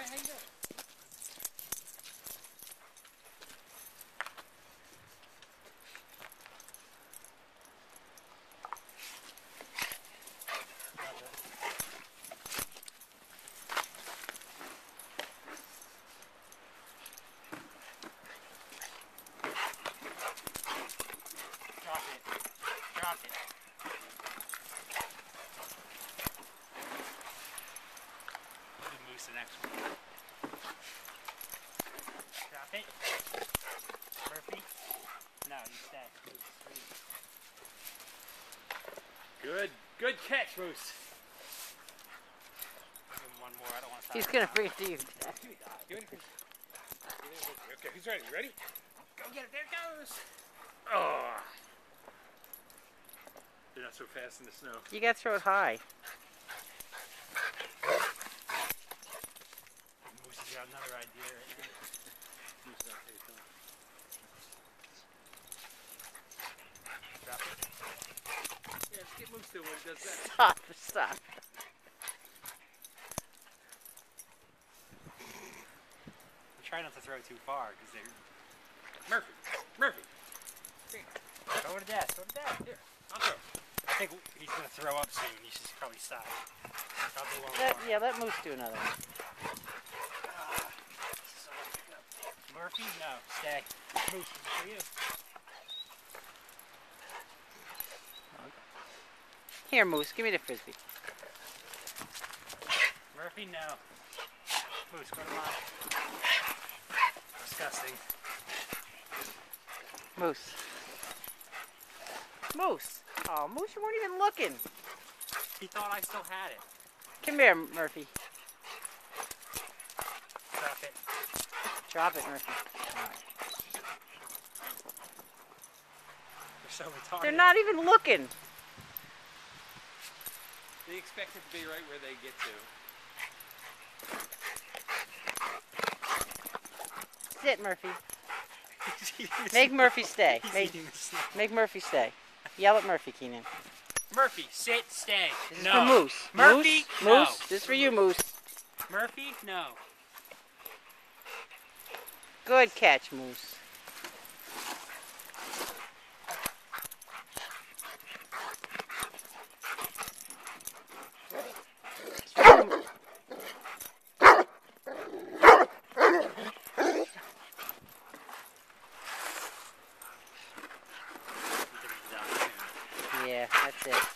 how you doing? Drop it. Drop it. We'll do Moose the next one. Drop it. Murphy. No, you stay. Moose, Good catch, Moose. give him one more. I don't want to. He's gonna bring it to you. Give it a fish. Okay, he's ready. You ready? Go get it. There it goes. Oh. They're not so fast in the snow. You gotta throw it high. Moose has got another idea right now. Moose is not taking time. Drop it. Yeah, let's get Moose to when he does that. Stop. Try not to throw too far because they're. Murphy. Murphy. Throw it to death. Throw it to death. Here, I'll throw. I think he's going to throw up soon. You should probably stop. I'll do one Let, more. yeah, let Moose do another one. Murphy, no. Stay. Moose, this is for you. Here, Moose, give me the frisbee. Murphy, no. Moose, go to line. Disgusting. Moose. Moose. Oh, Moose, you weren't even looking. He thought I still had it. Come here, Murphy. Drop it. Drop it, Murphy. They're so retarded. They're not even looking. They expect it to be right where they get to. Sit, Murphy. Make Murphy stay. He's Make, eating the snow. make Murphy stay. Yell at Murphy, Keenan. Murphy, sit, stay. This is No. for Moose. Murphy, Moose? no. Moose? This is for you, Moose. Murphy, no. Good catch, Moose. Yeah, that's it.